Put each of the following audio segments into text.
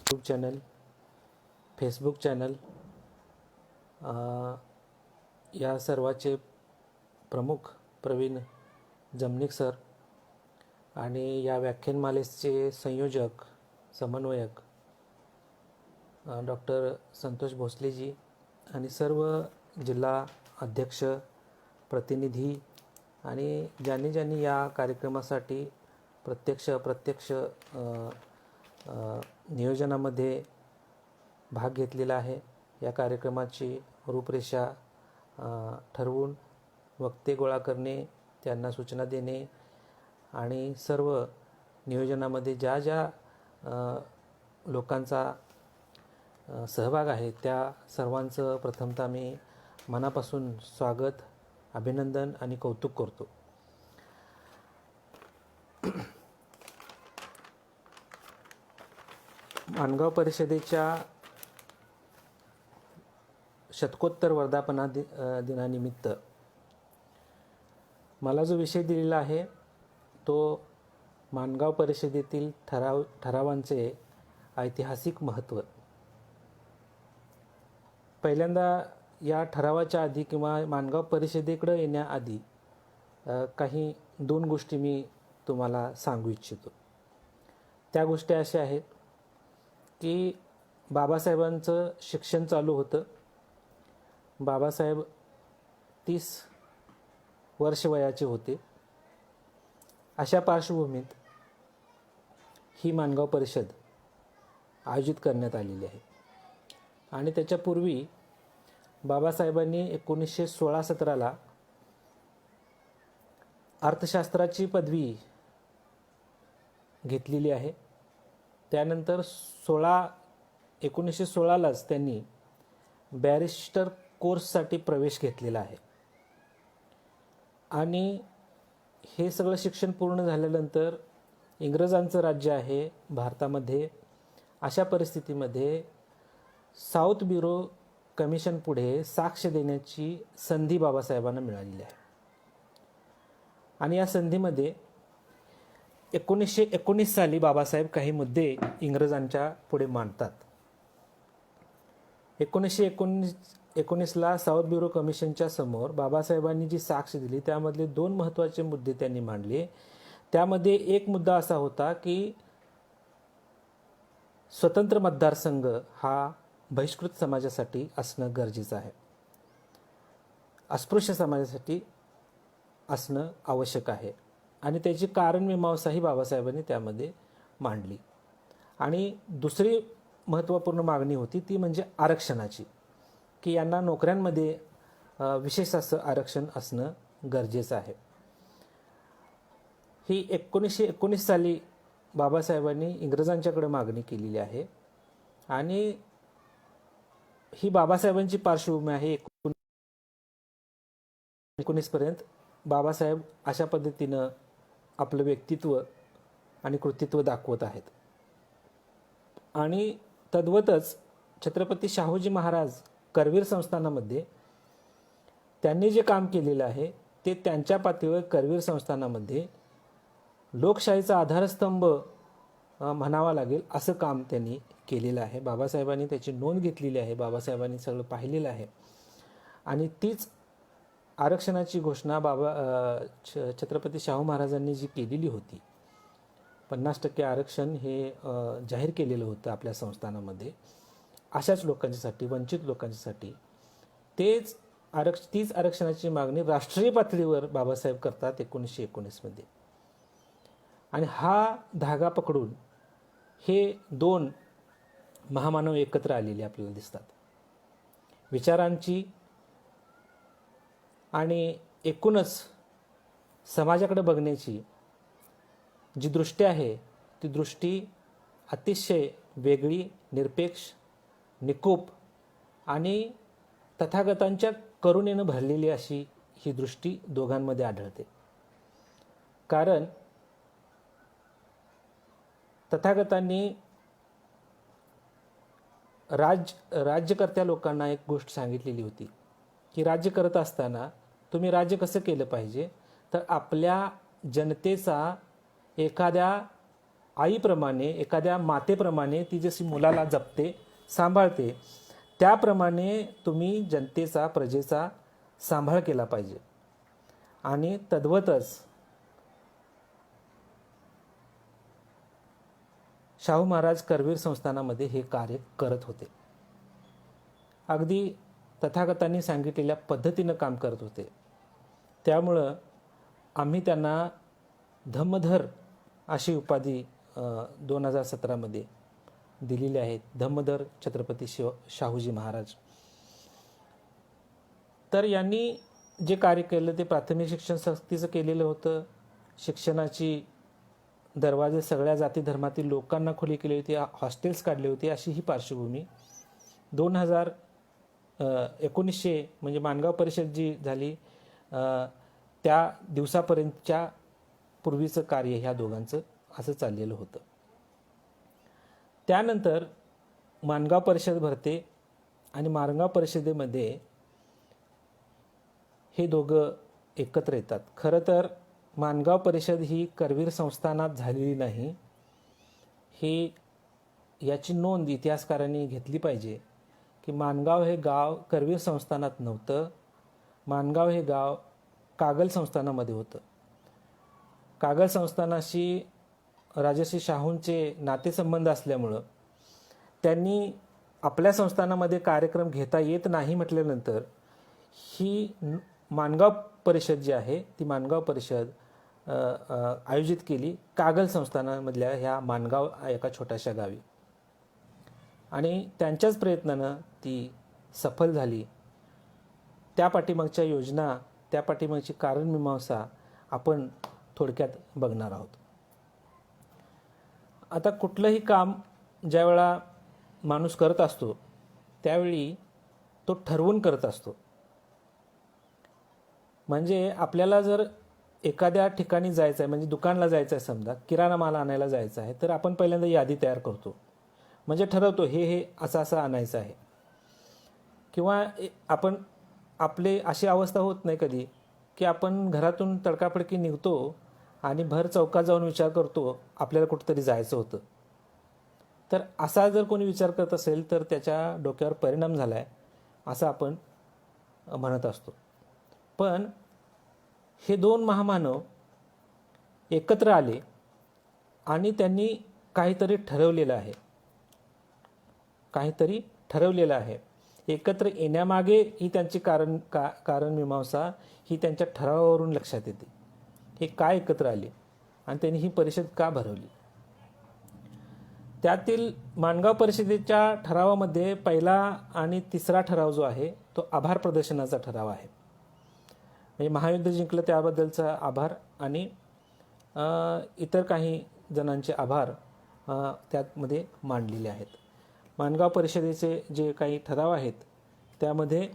YouTube channel, Facebook channel या सर्वाचे प्रमुख प्रवीण जमनिक सर आणि या व्याख्यानमालेचे संयोजक समन्वयक डॉक्टर संतोष भोसलेजी आणि सर्व जिल्हा अध्यक्ष प्रतिनिधी आणि ज्यांनी या कार्यक्रमासाठी प्रत्यक्ष नियोजनामध्ये भाग घेतलेला आहे. या कार्यक्रमाची रूपरेषा ठरवून वक्ते गोळा करणे, त्यांना सूचना देणे आणि सर्व नियोजनामध्ये ज्या लोकांचा सहभाग आहे त्या सर्वांचं प्रथमतः मी मनापासून स्वागत, अभिनंदन आणि कौतुक करतो. माणगाव परिषदेच्या शतकोत्तर वर्धापना दिनानिमित्त मला जो विषय दिलेला आहे तो माणगाव परिषदेतील ठरावांचे ऐतिहासिक महत्त्व. पहिल्यांदा या ठरावाच्या आधी किंवा माणगाव परिषदेकडे येण्याआधी काही 2 गोष्टी मी तुम्हाला सांगू इच्छितो. त्या गोष्टी अशा आहेत की बाबासाहेबांचं शिक्षण चालू होतं. बाबासाहेब 30 वर्ष वयाचे होते. अशा पार्श्वभूमीत ही माणगाव परिषद आयोजित करण्यात आलेली आहे. आणि त्याच्यापूर्वी बाबासाहेबांनी 1916-17ला अर्थशास्त्राची पदवी घेतलेली आहे. त्यानंतर 1916लाच त्यांनी बॅरिस्टर कोर्ससाठी प्रवेश घेतलेला आहे. आणि हे सगळं शिक्षण पूर्ण झाल्यानंतर इंग्रजांचं राज्य आहे भारतामध्ये. अशा परिस्थितीमध्ये साऊथ ब्युरो कमिशन पुढे साक्ष देण्याची संधी बाबासाहेबांना मिळालेली आहे. आणि या संधीमध्ये 1919 साली बाबासाहेब काही मुद्दे इंग्रजांच्या पुढे मांडतात. 1919ला साऊथ ब्युरो कमिशनच्या समोर बाबासाहेबांनी जी साक्ष दिली त्यामधले 2 महत्त्वाचे मुद्दे त्यांनी मांडले. त्यामध्ये एक मुद्दा असा होता की स्वतंत्र मतदारसंघ हा बहिष्कृत समाजासाठी असणं गरजेचं आहे, अस्पृश्य समाजासाठी असणं आवश्यक आहे. आणि त्याची कारणमीमांसाही बाबासाहेबांनी त्यामध्ये मांडली. आणि दुसरी महत्त्वपूर्ण मागणी होती ती म्हणजे आरक्षणाची, की यांना नोकऱ्यांमध्ये विशेष असं आरक्षण असणं गरजेचं आहे. ही 1919 साली बाबासाहेबांनी इंग्रजांच्याकडे मागणी केलेली आहे. आणि ही बाबासाहेबांची पार्श्वभूमी आहे. 1919 पर्यंत बाबासाहेब अशा पद्धतीनं आपलं व्यक्तित्व आणि कृतित्व दाखवत आहेत. आणि तद्वतच छत्रपती शाहूजी महाराज करवीर संस्थानामध्ये त्यांनी जे काम केलेलं आहे ते त्यांच्या पातळीवर करवीर संस्थानामध्ये लोकशाहीचा आधारस्तंभ म्हणावा लागेल असं काम त्यांनी केलेलं आहे. बाबासाहेबांनी त्याची नोंद घेतलेली आहे. बाबासाहेबांनी सगळं पाहिलेलं आहे. आणि तीच आरक्षणाची घोषणा छत्रपती शाहू महाराजांनी जी केलेली होती, 50% आरक्षण हे जाहीर केलेलं होतं आपल्या संस्थानामध्ये अशाच लोकांच्यासाठी, वंचित लोकांच्यासाठी. तीच आरक्षणाची मागणी राष्ट्रीय पातळीवर बाबासाहेब करतात 1919मध्ये. आणि हा धागा पकडून हे 2 महामानव एकत्र आलेले आपल्याला दिसतात. विचारांची आणि एकूणच समाजाकडे बघण्याची जी दृष्टी आहे ती दृष्टी अतिशय वेगळी, निरपेक्ष, निकोप आणि तथागतांच्या करुणेनं भरलेली अशी ही दृष्टी दोघांमध्ये आढळते. कारण तथागतांनी राज्यकर्त्या लोकांना एक गोष्ट सांगितलेली होती की राज्य करत असताना तुम्ही राज्य कसं केलं पाहिजे, तर आपल्या जनतेचा एखाद्या आईप्रमाणे, एखाद्या मातेप्रमाणे ती जशी मुलाला जपते, सांभाळते, त्याप्रमाणे तुम्ही जनतेचा, प्रजेचा सांभाळ केला पाहिजे. आणि तद्वतच शाहू महाराज करवीर संस्थानामध्ये हे कार्य करत होते. अगदी तथागतांनी सांगितलेल्या पद्धतीनं काम करत होते. त्यामुळं आम्ही त्यांना धम्मधर अशी उपाधी 2017मध्ये दिलेली आहे, धम्मधर छत्रपती शाहूजी महाराज. तर यांनी जे कार्य केलं ते प्राथमिक शिक्षण सक्तीचं केलेलं होतं. शिक्षणाची दरवाजे सगळ्या जाती धर्मातील लोकांना खुली केली होती, हॉस्टेल्स काढले होते, अशी ही पार्श्वभूमी. 1919 म्हणजे माणगाव परिषद जी झाली त्या दिवसापर्यंतच्या पूर्वीचं कार्य ह्या दोघांचं असं चाललेलं होतं. त्यानंतर माणगाव परिषद भरते आणि माणगाव परिषदेमध्ये हे दोघं एकत्र येतात. खरं तर माणगाव परिषद ही करवीर संस्थानात झालेली नाही. ही याची नोंद इतिहासकारांनी घेतली पाहिजे की माणगाव हे गाव करवीर संस्थानात नव्हतं. माणगाव हे गाव कागल संस्थानामध्ये होतं. कागल संस्थानाशी राजर्षी शाहूंचे नातेसंबंध असल्यामुळं त्यांनी आपल्या संस्थानामध्ये कार्यक्रम घेता येत नाही म्हटल्यानंतर ही माणगाव परिषद जी आहे ती माणगाव परिषद आयोजित केली कागल संस्थानामधल्या ह्या माणगाव एका छोट्याशा गावी. आणि त्यांच्याच प्रयत्नानं ती सफल झाली. त्या पाठीमागच्या योजना, त्या पाठीमागची कारणमीमांसा आपण थोडक्यात बघणार आहोत. आता कुठलंही काम ज्यावेळा माणूस करत असतो त्यावेळी तो ठरवून करत असतो. म्हणजे आपल्याला जर एखाद्या ठिकाणी जायचं आहे, म्हणजे दुकानला जायचं आहे, समजा किराणा माल आणायला जायचं आहे, तर आपण पहिल्यांदा यादी तयार करतो. म्हणजे ठरवतो हे असं असं आणायचं आहे. किंवा आपण आपले अशी अवस्था होत नाही कधी की आपण घरातून तडकाफडकी निघतो आणि भर चौकात जाऊन विचार करतो आपल्याला कुठंतरी जायचं होतं. तर असा जर कोणी विचार करत असेल तर त्याच्या डोक्यावर परिणाम झाला आहे असं आपण म्हणत असतो. पण हे दोन महामानव एकत्र आले आणि त्यांनी काहीतरी ठरवलेलं आहे. काहीतरी ठरवलेलं आहे. एकत्र येण्यामागे ही त्यांची कारणमीमांसा ही त्यांच्या ठरावावरून लक्षात येते. हे काय एकत्र आले आणि त्यांनी ही परिषद का भरवली. त्यातील माणगाव परिषदेच्या ठरावामध्ये पहिला आणि तिसरा ठराव जो आहे तो आभार प्रदर्शनाचा ठराव आहे. म्हणजे महायुद्ध जिंकलं त्याबद्दलचा आभार आणि इतर काही जणांचे आभार त्यामध्ये मांडलेले आहेत. माणगाव परिषदेचे जे काही ठराव आहेत त्यामध्ये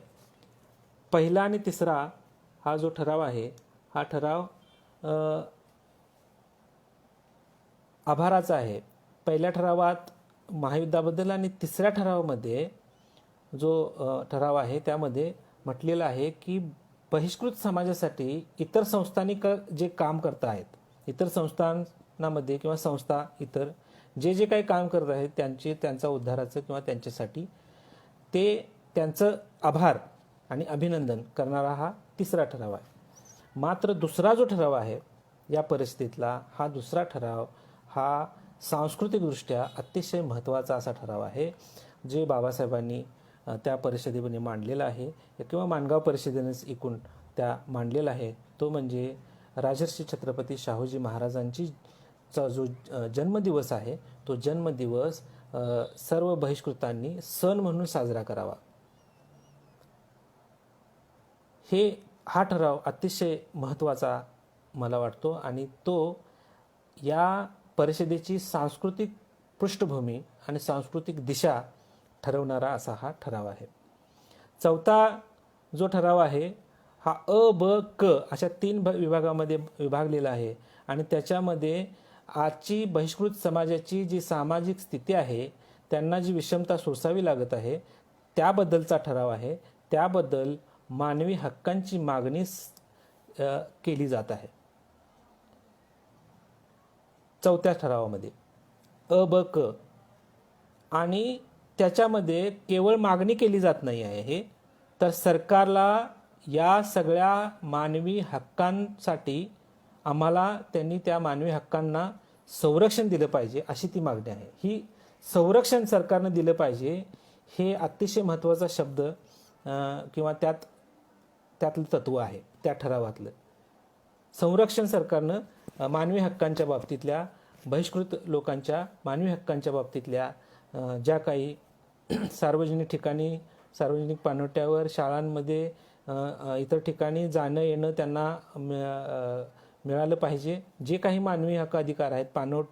पहिला आणि तिसरा हा जो ठराव आहे हा ठराव आभाराचा आहे. पहिल्या ठरावात महायुद्धाबद्दल आणि तिसऱ्या ठरावामध्ये जो ठराव आहे त्यामध्ये म्हटलेलं आहे की बहिष्कृत समाजासाठी इतर संस्थांनी जे काम करत आहेत, इतर संस्थांमध्ये किंवा संस्था इतर जे काही काम करत आहेत त्यांचा उद्धाराचं किंवा त्यांच्यासाठी ते त्यांचं आभार आणि अभिनंदन करणारा हा तिसरा ठराव आहे. मात्र दुसरा जो ठराव आहे या परिस्थितीतला हा दुसरा ठराव हा सांस्कृतिकदृष्ट्या अतिशय महत्त्वाचा असा ठराव आहे जे बाबासाहेबांनी त्या परिषदेमध्ये मांडलेला आहे किंवा माणगाव परिषदेनेच एकूण त्या मांडलेला आहे. तो म्हणजे राजर्षी छत्रपती शाहूजी महाराजांची जो जन्मदिवस आहे तो जन्मदिवस सर्व बहिष्कृतांनी सण म्हणून साजरा करावा. हा ठराव अतिशय महत्त्वाचा मला वाटतो आणि तो या परिषदेची सांस्कृतिक पृष्ठभूमी आणि सांस्कृतिक दिशा ठरवणारा असा हा ठराव आहे. चौथा जो ठराव आहे हा अ ब क अशा 3 विभागामध्ये विभागलेला आहे आणि त्याच्यामध्ये आजची बहिष्कृत समाजाची जी सामाजिक स्थिती आहे त्यांना जी विषमता सोसावी लागत आहे त्याबद्दलचा ठराव आहे. त्याबद्दल मानवी हक्कांची मागणी केली जात आहे चौथ्या ठरावामध्ये. अ ब क आणि त्याच्यामध्ये केवळ मागणी केली जात नाही आहे, तर सरकारला या सगळ्या मानवी हक्कांसाठी आम्हाला त्यांनी त्या मानवी हक्कांना संरक्षण दिलं पाहिजे अशी ती मागणी आहे. ही संरक्षण सरकारनं दिलं पाहिजे हे अतिशय महत्त्वाचा शब्द किंवा त्यातलं तत्व आहे त्या ठरावातलं. संरक्षण सरकारनं मानवी हक्कांच्या बाबतीतल्या बहिष्कृत लोकांच्या मानवी हक्कांच्या बाबतीतल्या ज्या काही सार्वजनिक ठिकाणी सार्वजनिक पाणवठ्यावर शाळांमध्ये इतर ठिकाणी जाणं येणं त्यांना मिळालं पाहिजे, जे काही मानवी हक्क अधिकार आहेत,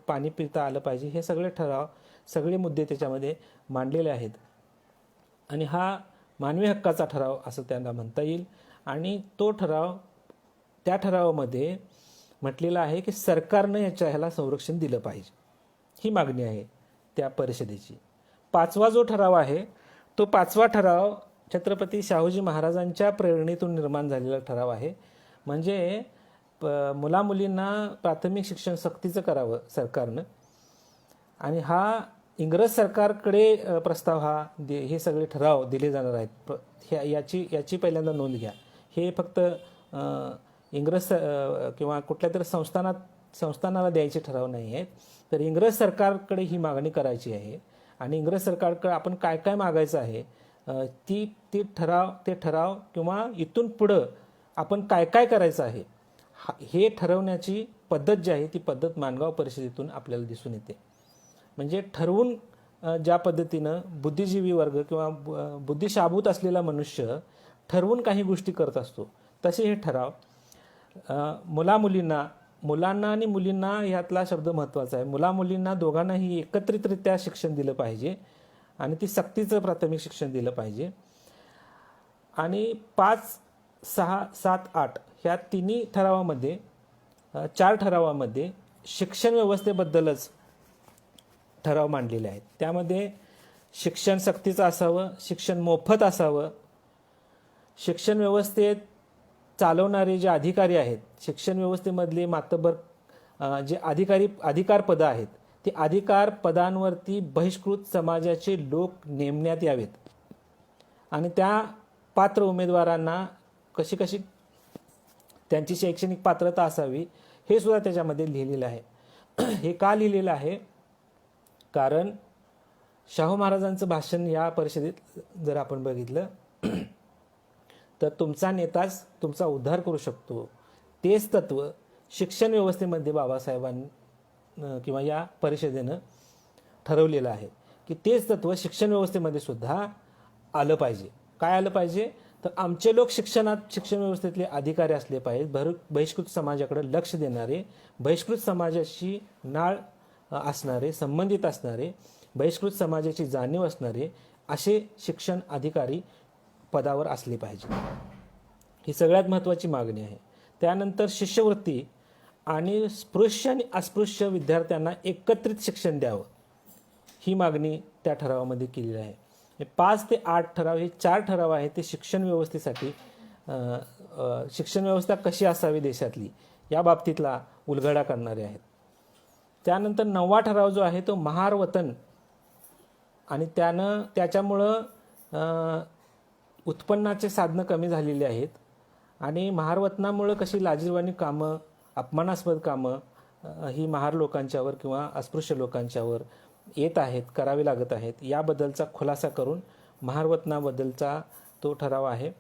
पाणी पिता आलं पाहिजे, हे सगळे मुद्दे त्याच्यामध्ये मांडलेले आहेत. आणि हा मानवी हक्काचा ठराव असं त्यांना म्हणता येईल. आणि तो ठराव त्या ठरावामध्ये म्हटलेलं आहे की सरकारनं ह्याला संरक्षण दिलं पाहिजे, ही मागणी आहे त्या परिषदेची. 5वा जो ठराव आहे तो 5वा ठराव छत्रपती शाहूजी महाराजांच्या प्रेरणेतून निर्माण झालेला ठराव आहे. म्हणजे मुलामुलींना प्राथमिक शिक्षण सक्तीचं करावं सरकारनं. आणि हा इंग्रज सरकारकडे प्रस्ताव हे सगळे ठराव दिले जाणार आहेत. याची पहिल्यांदा नोंद घ्या. हे फक्त इंग्रज किंवा कुठल्या तरी संस्थानाला द्यायचे ठराव नाही आहेत, तर इंग्रज सरकारकडे ही मागणी करायची आहे. आणि इंग्रज सरकारकडे आपण काय काय मागायचं आहे ते ठराव किंवा इथून पुढं आपण काय काय करायचं आहे हे ठरवण्याची पद्धत जी आहे ती पद्धत माणगाव परिषदेतून आपल्याला दिसून येते. म्हणजे ठरवून ज्या पद्धतीनं बुद्धिजीवी वर्ग किंवा बुद्धिशाबूत असलेला मनुष्य ठरवून काही गोष्टी करत असतो, तसे हे ठराव मुलांना आणि मुलींना ह्यातला शब्द महत्त्वाचा आहे. मुलींना दोघांनाही एकत्रितरित्या शिक्षण दिलं पाहिजे आणि ती सक्तीचं प्राथमिक शिक्षण दिलं पाहिजे. आणि 5, 6, 7, 8 ह्या तिन्ही ठरावामध्ये 4 ठरावामध्ये शिक्षण व्यवस्थेबद्दलच ठराव मांडलेले आहेत. त्यामध्ये शिक्षण सक्तीचं असावं, शिक्षण मोफत असावं, शिक्षण व्यवस्थेत चालवणारे जे अधिकारी आहेत, शिक्षण व्यवस्थेमधले मातबर जे अधिकार पदं आहेत, ते अधिकार पदांवरती बहिष्कृत समाजाचे लोक नेमण्यात यावेत. आणि त्या पात्र उमेदवारांना कशी त्यांची शैक्षणिक पात्रता असावी हे सुद्धा त्याच्यामध्ये लिहिलेलं आहे. हे का लिहिलेलं आहे? कारण शाहू महाराजांचं भाषण या परिषदेत जर आपण बघितलं तर तुमचा नेताच तुमचा उद्धार करू शकतो. तेच तत्व शिक्षण व्यवस्थेमध्ये बाबासाहेबांनी किंवा या परिषदेनं ठरवलेलं आहे की तेच तत्व शिक्षण व्यवस्थेमध्ये सुद्धा आलं पाहिजे. काय आलं पाहिजे? तर आमचे लोक शिक्षण व्यवस्थेतले अधिकारी असले पाहिजेत, बहिष्कृत समाजाकडे लक्ष देणारे, बहिष्कृत समाजाशी नाळ असणारे, संबंधित असणारे, बहिष्कृत समाजाची जाणीव असणारे असे शिक्षण अधिकारी पदावर असले पाहिजे. ही सगळ्यात महत्त्वाची मागणी आहे. त्यानंतर शिष्यवृत्ती आणि स्पृश्य आणि अस्पृश्य विद्यार्थ्यांना एकत्रित शिक्षण द्यावं, ही मागणी त्या ठरावामध्ये केलेली आहे. 5 ते 8 ठराव हे 4 ठराव आहेत ते शिक्षण व्यवस्थेसाठी, शिक्षण व्यवस्था कशी असावी देशातली या बाबतीतला उलगडा करणारे आहेत. त्यानंतर 9वा ठराव जो आहे तो महार वतन, आणि त्याच्यामुळं उत्पन्नाचे साधनं कमी झालेली आहेत आणि महारवतनामुळं कशी लाजीरवाणी कामं, अपमानास्पद कामं ही महार लोकांच्यावर किंवा अस्पृश्य लोकांच्यावर येत आहेत, करावी लागत आहेत, याबद्दलचा खुलासा करून महारवतनाबद्दलचा तो ठराव आहे.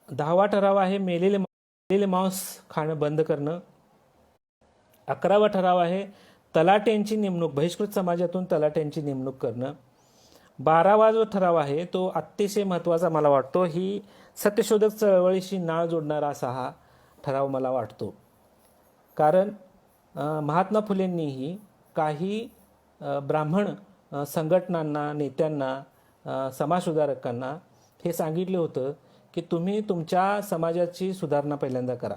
10वा ठराव आहे मेलेले मांस खाणं बंद करणं. 11वा ठराव आहे तलाट्यांची नेमणूक, बहिष्कृत समाजातून तलाट्यांची नेमणूक करणं. 12वा जो ठराव आहे तो अतिशय महत्त्वाचा मला वाटतो. ही सत्यशोधक चळवळीशी नाळ जोडणारा असा हा ठराव मला वाटतो. कारण महात्मा फुलेंनीही काही ब्राह्मण संघटनांना, नेत्यांना, समाजसुधारकांना हे सांगितलं होतं की तुम्ही तुमच्या समाजाची सुधारणा पहिल्यांदा करा.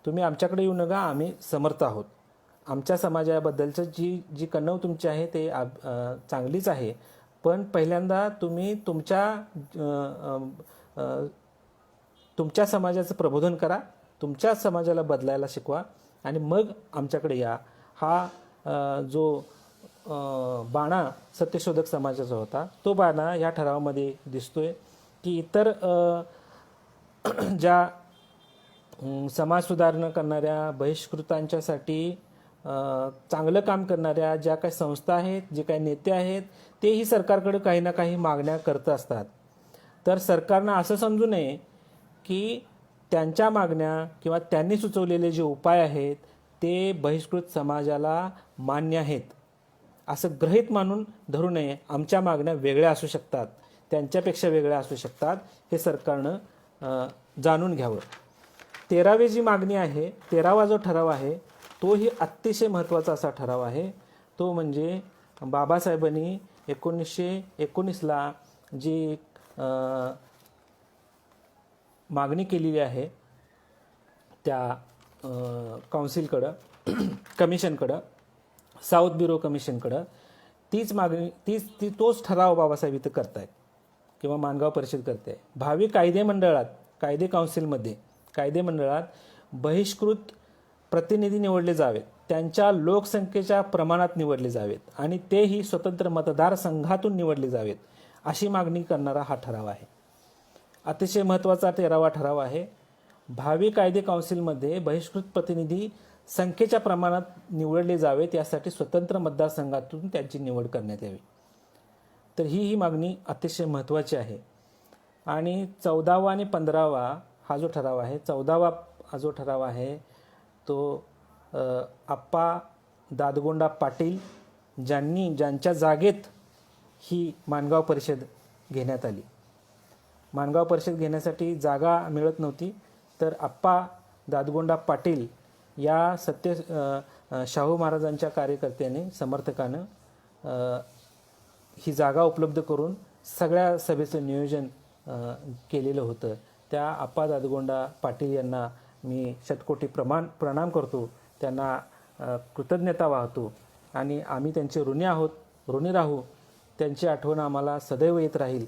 तुम्ही आमच्याकडे येऊ नका, आम्ही समर्थ आहोत. आमच्या समाजाबद्दलचं जी कणव तुमची आहे ते चांगलीच आहे, पण पहिल्यांदा तुम्ही तुमच्या समाजाचं प्रबोधन करा, तुमच्या समाजाला बदलायला शिकवा आणि मग आमच्याकडे या. हा जो बाणा सत्यशोधक समाजाचा होता. तो बाणा या ठरावामध्ये दिसतोय की इतर ज्या समाज सुधारणा करणाऱ्या बहिष्कृतांच्यासाठी चांगलं काम करणाऱ्या ज्या काही संस्था आहेत, जे काही नेते आहेत, तेही सरकारकडे काही ना काही मागण्या करत असतात. तर सरकारनं असं समजू नये की त्यांच्या मागण्या किंवा त्यांनी सुचवलेले जे उपाय आहेत ते बहिष्कृत समाजाला मान्य आहेत असं गृहीत मानून धरू नये. आमच्या मागण्या वेगळ्या असू शकतात, त्यांच्यापेक्षा वेगळ्या असू शकतात, हे सरकारनं जाणून घ्यावं. 13वी जी मागणी आहे, 13वा जो ठराव आहे तोही अतिशय महत्त्वाचा असा ठराव आहे. तो म्हणजे बाबासाहेबांनी 1919ला जी मागणी केलेली आहे त्या काउन्सिलकडं कमिशनकडं, साऊथ ब्युरो कमिशनकडं, तीच मागणी तोच ठराव बाबासाहेब इथं करतायत किंवा माणगाव परिषद करते. भावी कायदे मंडळात, कायदे मंडळात बहिष्कृत प्रतिनिधी निवडले जावेत, त्यांच्या लोकसंख्येच्या प्रमाणात निवडले जावेत आणि तेही स्वतंत्र मतदारसंघातून निवडले जावेत, अशी मागणी करणारा हा ठराव आहे. अतिशय महत्त्वाचा 13वा ठराव आहे. भावी कायदे काउन्सिलमध्ये बहिष्कृत प्रतिनिधी संख्येच्या प्रमाणात निवडले जावेत, यासाठी स्वतंत्र मतदारसंघातून त्यांची निवड करण्यात यावी. तर ही मागणी अतिशय महत्त्वाची आहे. आणि 14वा आणि 15वा हा जो ठराव आहे, 14वा हा जो ठराव आहे तो आप्पा दादगोंडा पाटील ज्यांच्या जागेत ही माणगाव परिषद घेण्यात आली. माणगाव परिषद घेण्यासाठी जागा मिळत नव्हती, तर आप्पा दादगोंडा पाटील या शाहू महाराजांच्या कार्यकर्त्याने, समर्थकानं ही जागा उपलब्ध करून सगळ्या सभेचं नियोजन केलेलं होतं. त्या आप्पा दादगोंडा पाटील यांना मी शतकोटी प्रणाम करतो, त्यांना कृतज्ञता वाहतो आणि आम्ही त्यांचे ऋणी राहू. त्यांची आठवण आम्हाला सदैव येत राहील.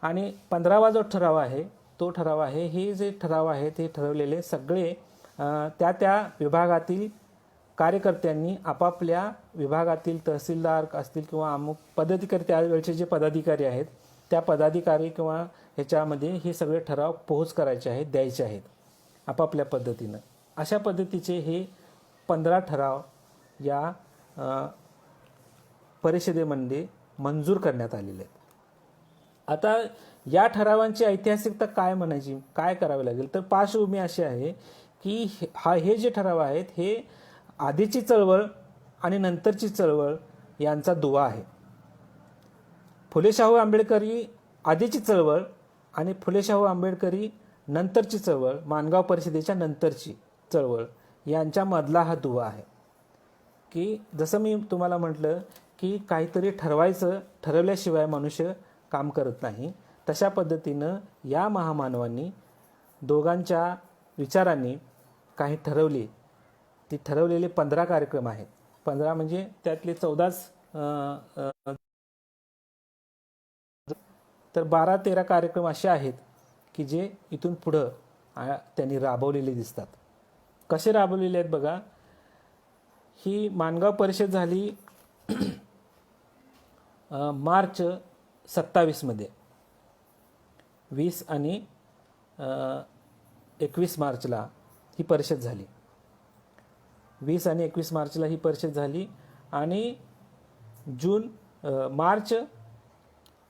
आणि 15वा जो ठराव आहे तो ठराव आहे, हे जे ठराव आहे ते ठरवलेले सगळे त्या विभागातील कार्यकर्त्यांनी आपापल्या विभागातील तहसीलदार असतील किंवा अमुक पदाधिकारी, त्यावेळचे जे पदाधिकारी आहेत त्या पदाधिकारी किंवा ह्याच्यामध्ये हे सगळे ठराव पोहोच करायचे आहेत, द्यायचे आहेत आपापल्या पद्धतीनं. अशा पद्धतीचे हे 15 ठराव या परिषदेमध्ये मंजूर करण्यात आलेले आहेत. आता या ठरावांची ऐतिहासिकता काय म्हणायची, काय करावे लागेल, तर पार्श्वभूमी अशी आहे की हे जे ठराव आहेत हे आधीची चळवळ आणि नंतरची चळवळ यांचा दुवा आहे. फुले शाहू आंबेडकरी आधीची चळवळ आणि फुले शाहू आंबेडकरी नंतरची चळवळ, माणगाव परिषदेच्या नंतरची चळवळ यांच्यामधला हा दुवा आहे. की जसं मी तुम्हाला म्हटलं की काहीतरी ठरवल्याशिवाय मनुष्य काम करत नाही, तशा पद्धतीनं या महामानवांनी दोघांच्या विचारांनी काही ठरवले. ती ठरवलेले 15 कार्यक्रम आहेत. 15 म्हणजे त्यातले 14च, तर 12-13 कार्यक्रम असे आहेत की जे इथून पुढं त्यांनी राबवलेले दिसतात. कसे राबवलेले आहेत बघा. ही माणगाव परिषद झाली मार्च 27 मध्ये, 20 आणि 21 मार्चला ही परिषद झाली. 20 आणि 21 मार्चला ही परिषद झाली आणि मार्च,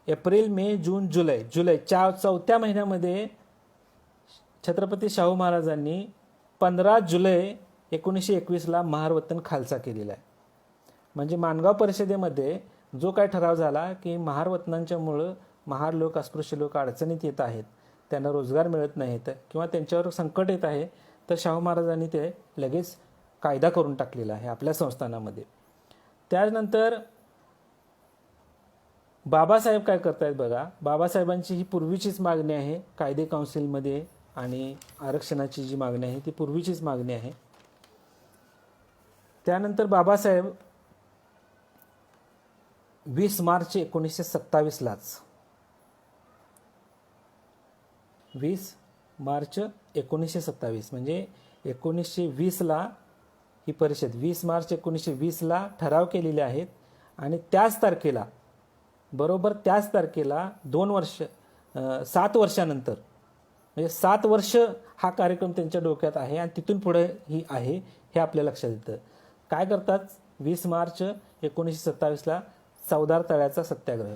एप्रिल, मे, जून, जुलै चौथ्या महिन्यामध्ये छत्रपती शाहू महाराजांनी 15 जुलै 1921ला महारवतन खालसा केलेला आहे. म्हणजे माणगाव परिषदेमध्ये जो काय ठराव झाला की महारवतनांच्यामुळं महार लोक, अस्पृश्य लोक अडचणीत येत आहेत, त्यांना रोजगार मिळत नाहीत किंवा त्यांच्यावर संकट येत आहे, तर शाहू महाराजांनी ते लगेच कायदा करून टाकलेला आहे आपल्या संस्थानामध्ये. त्यानंतर बाबासाहेब काय करतायत बघा. बाबासाहेबांची ही पूर्वीचीच मागणी आहे कायदे काउन्सिलमध्ये, आणि आरक्षणाची जी मागणी आहे ती पूर्वीचीच मागणी आहे. त्यानंतर बाबासाहेब 20 मार्च 1927लाच 20 मार्च 1927 म्हणजे 1920ला ही परिषद 20 मार्च 1920ला ठराव केलेले आहेत आणि त्याच तारखेला, बरोबर त्याच तारखेला 7 वर्षानंतर, म्हणजे 7 वर्ष हा कार्यक्रम त्यांच्या डोक्यात आहे आणि तिथून पुढे ही आहे हे आपल्या लक्षात येतं. काय करतात? 20 मार्च 1927ला चवदार तळ्याचा सत्याग्रह.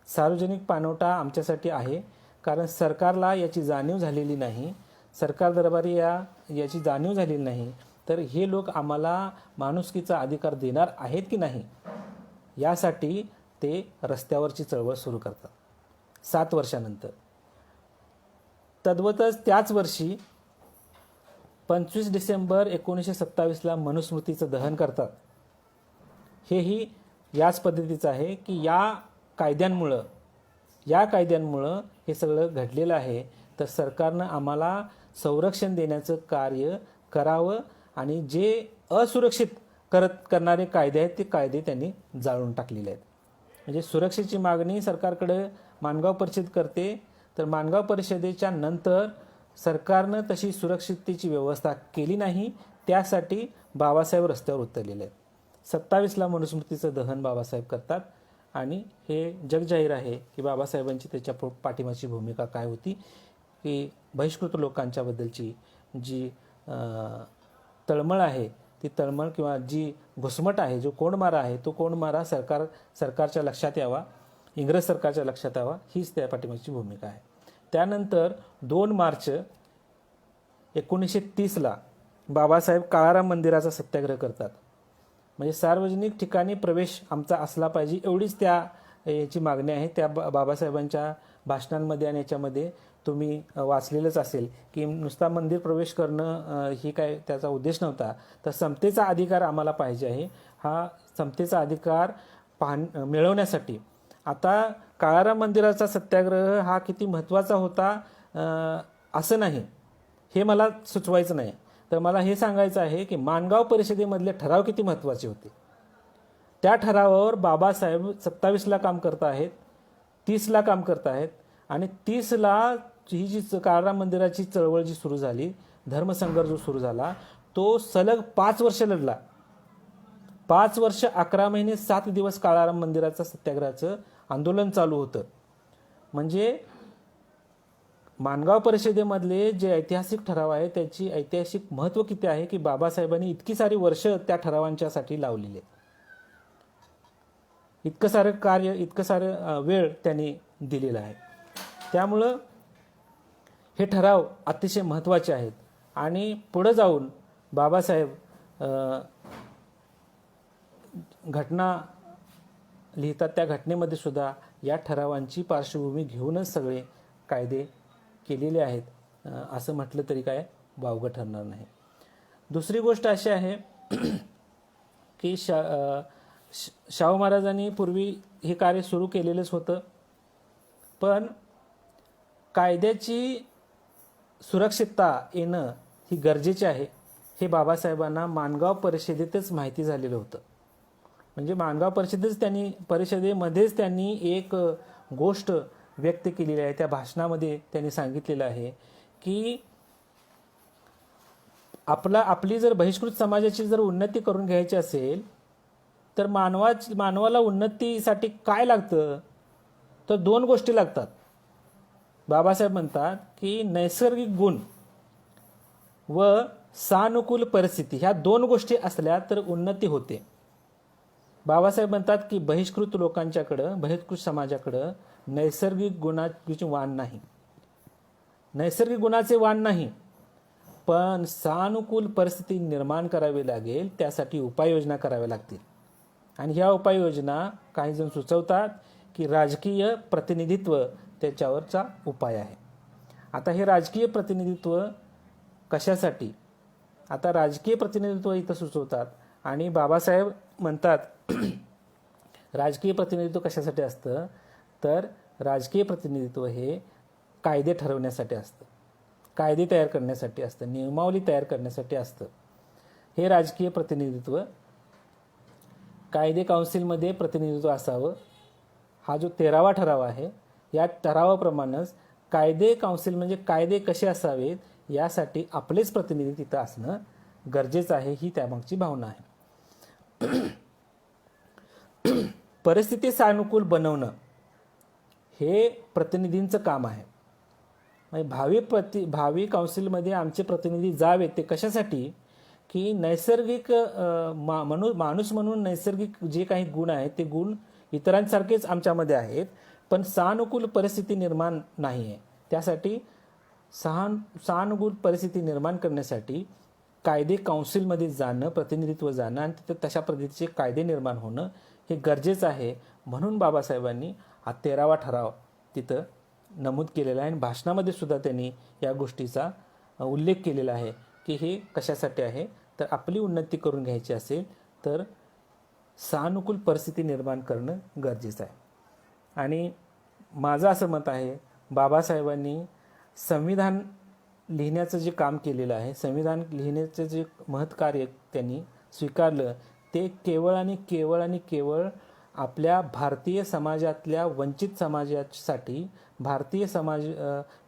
सार्वजनिक पाणवठा आमच्यासाठी आहे, कारण सरकारला याची जाणीव झालेली नाही, सरकार दरबारी याची जाणीव झालेली नाही, तर हे लोक आम्हाला माणुसकीचा अधिकार देणार आहेत की नाही, यासाठी ते रस्त्यावरची चळवळ सुरू करतात 7 वर्षानंतर. तद्वतच त्याच वर्षी 25 डिसेंबर 1927ला मनुस्मृतीचं दहन करतात. हेही याच पद्धतीचं आहे की या कायद्यांमुळं हे सगळं घडलेलं आहे, तर सरकारनं आम्हाला संरक्षण देण्याचं कार्य करावं आणि जे असुरक्षित करणारे कायदे आहेत ते कायदे त्यांनी जाळून टाकलेले आहेत. म्हणजे सुरक्षेची मागणी सरकारकडे माणगाव परिषद करते, तर माणगाव परिषदेच्या नंतर सरकारनं तशी सुरक्षिततेची व्यवस्था केली नाही, त्यासाठी बाबासाहेब रस्त्यावर उतरलेले आहेत. 27ला मनुस्मृतीचं दहन बाबासाहेब करतात आणि हे जगजाहीर आहे की बाबासाहेबांची त्याच्या पाठीमागची भूमिका काय होती, की बहिष्कृत लोकांच्याबद्दलची जी तळमळ आहे, ती तळमळ किंवा जी घुसमट आहे, जो कोंडमारा आहे, तो कोंडमारा सरकारच्या लक्षात यावा, इंग्रज सरकारच्या लक्षात यावा, हीच त्या पाठीमागची भूमिका आहे. त्यानंतर 2 मार्च 1930ला बाबासाहेब काळाराम मंदिराचा सत्याग्रह करतात. म्हणजे सार्वजनिक ठिकाणी प्रवेश आमचा असला पाहिजे एवढीच याची मागणी आहे. त्या बाबासाहेबांच्या भाषणांमध्ये आणि याच्यामध्ये तुम्ही वाचलेलंच असेल की नुसता मंदिर प्रवेश करणं ही काय त्याचा उद्देश नव्हता, तर समतेचा अधिकार आम्हाला पाहिजे आहे. हा समतेचा अधिकार मिळवण्यासाठी आता काळाराम मंदिराचा सत्याग्रह हा किती महत्त्वाचा होता असं नाही, हे मला सुचवायचं नाही, तर मला हे सांगायचं आहे की माणगाव परिषदेमधले ठराव किती महत्त्वाचे होते. त्या ठरावावर बाबासाहेब 27ला काम करत आहेत, 30ला काम करत आहेत आणि 30ला ही जी काळाराम मंदिराची चळवळ जी सुरू झाली, धर्मसंघर्ष जो सुरू झाला, तो सलग 5 वर्ष लढला. 5 वर्ष 11 महिने 7 दिवस काळाराम मंदिराचा सत्याग्रहाचं आंदोलन चालू होतं. म्हणजे माणगाव परिषदेमधले जे ऐतिहासिक ठराव आहे त्याची ऐतिहासिक महत्त्व किती आहे की बाबासाहेबांनी इतकी सारी वर्ष त्या ठरावांच्यासाठी लावलेली आहे, इतकं सारं कार्य, इतकं सारं वेळ त्यांनी दिलेला आहे. त्यामुळं हे ठराव अतिशय महत्त्वाचे आहेत आणि पुढे जाऊन बाबासाहेब घटना लिहितात, त्या घटनेमध्ये सुद्धा या ठरावांची पार्श्वभूमी घेऊनच सगळे कायदे केलेले आहेत, असं म्हटलं तरी काय वावगं ठरणार नाही. दुसरी गोष्ट अशी आहे की शाहू महाराजांनी पूर्वी हे कार्य सुरू केलेलंच होतं, पण कायद्याची सुरक्षितता येणं ही गरजेची आहे हे बाबासाहेबांना माणगाव परिषदेतच माहिती झालेलं होतं. म्हणजे माणगाव परिषदेमध्येच त्यांनी एक गोष्ट व्यक्त केलेली आहे. त्या भाषणामध्ये त्यांनी सांगितलेलं आहे की आपली जर बहिष्कृत समाजाची जर उन्नती करून घ्यायची असेल तर मानवाला उन्नतीसाठी काय लागतं, तर 2 गोष्टी लागतात. बाबासाहेब म्हणतात की नैसर्गिक गुण व सानुकूल परिस्थिती, ह्या 2 गोष्टी असल्या तर उन्नती होते. बाबासाहेब म्हणतात की बहिष्कृत समाजाकडं नैसर्गिक गुणाचे वाण नाही, नैसर्गिक गुणाचे वाण नाही, पण सानुकूल परिस्थिती निर्माण करावी लागेल, त्यासाठी उपाययोजना कराव्या लागतील. आणि ह्या उपाययोजना काही जण सुचवतात की राजकीय प्रतिनिधित्व त्याच्यावरचा उपाय आहे. आता हे राजकीय प्रतिनिधित्व कशासाठी, आता राजकीय प्रतिनिधित्व इथं सुचवतात आणि बाबासाहेब म्हणतात राजकीय प्रतिनिधित्व कशासाठी असतं, तर राजकीय प्रतिनिधित्व हे कायदे ठरवण्यासाठी असतं, कायदे तयार करण्यासाठी असतं, नियमावली तयार करण्यासाठी असतं. हे राजकीय प्रतिनिधित्व कायदे काउन्सिलमध्ये प्रतिनिधित्व असावं. हा जो 13वा ठराव आहे या ठरावाप्रमाणेच कायदे काउन्सिल म्हणजे कायदे कसे असावेत यासाठी आपलेच प्रतिनिधी तिथं असणं गरजेचं आहे, ही त्यामागची भावना आहे. परिस्थिती सानुकूल बनवणं हे प्रतिनिधींचं काम आहे. म्हणजे भावी काउन्सिलमध्ये आमचे प्रतिनिधी जावेत ते कशासाठी, की नैसर्गिक माणूस म्हणून नैसर्गिक जे काही गुण आहेत ते गुण इतरांसारखेच आमच्यामध्ये आहेत, पण सानुकूल परिस्थिती निर्माण नाही आहे. त्यासाठी सानुकूल परिस्थिती निर्माण करण्यासाठी कायदे काउन्सिलमध्ये जाणं, प्रतिनिधित्व जाणं आणि तिथं तशा पद्धतीचे कायदे निर्माण होणं हे गरजेचं आहे. म्हणून बाबासाहेबांनी हा 13वा ठराव तिथं नमूद केलेला आहे आणि भाषणामध्ये सुद्धा त्यांनी या गोष्टीचा उल्लेख केलेला आहे की हे कशासाठी आहे, तर आपली उन्नती करून घ्यायची असेल तर सानुकूल परिस्थिती निर्माण करणं गरजेचं आहे. आणि माझं असं मत आहे, बाबासाहेबांनी संविधान लिहिण्याचं जे काम केलेलं आहे, संविधान लिहिण्याचं जे महत्कार्य त्यांनी स्वीकारलं, ते केवळ आणि केवळ आपल्या भारतीय समाजातल्या वंचित समाजासाठी, भारतीय समाज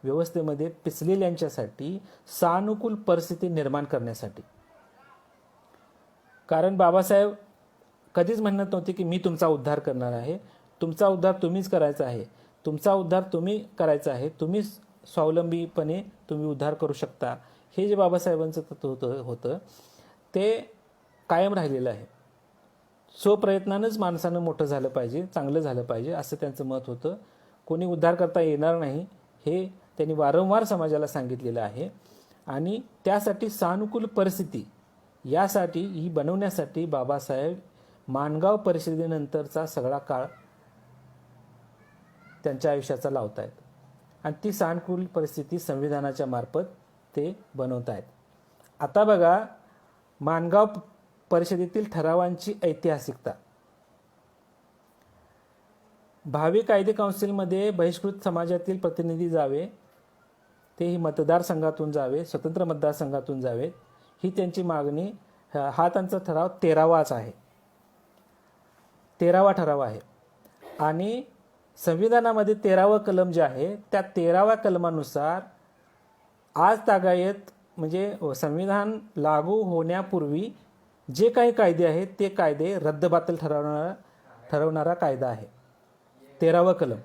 व्यवस्थेमध्ये पिचलेल्यांच्यासाठी सानुकूल परिस्थिती निर्माण करण्यासाठी. कारण बाबासाहेब कधीच म्हणत नव्हते की मी तुमचा उद्धार करणार आहे, तुमचा उद्धार तुम्हीच करायचा आहे, तुमचा उद्धार तुम्ही करायचा आहे, तुम्ही स्वावलंबीपणे तुम्ही उद्धार करू शकता. हे जे बाबासाहेबांचं तत्व होतं ते कायम राहिलेलं आहे. स्वप्रयत्नानंच माणसानं मोठं झालं पाहिजे, चांगलं झालं पाहिजे असं त्यांचं मत होतं. कोणी उद्धार करता येणार नाही हे त्यांनी वारंवार समाजाला सांगितलेलं आहे. आणि त्यासाठी सानुकूल परिस्थिती ही बनवण्यासाठी बाबासाहेब माणगाव परिषदेनंतरचा सगळा काळ त्यांच्या आयुष्याचा लावत आहेत आणि ती सानुकूल परिस्थिती संविधानाच्या मार्फत ते बनवत आहेत. आता बघा, माणगाव परिषदेतील ठरावांची ऐतिहासिकता. भावी कायदे काउन्सिलमध्ये बहिष्कृत समाजातील प्रतिनिधी जावे, तेही मतदारसंघातून जावे, स्वतंत्र मतदारसंघातून जावे, ही त्यांची मागणी. हा त्यांचा ठराव 13वाच आहे, 13वा ठराव आहे. आणि संविधानामध्ये 13वं कलम जे आहे त्या 13व्या कलमानुसार आज तागायत म्हणजे संविधान लागू होण्यापूर्वी जे काही कायदे आहेत ते कायदे रद्दबातल ठरवणारा कायदा आहे 13वं कलम.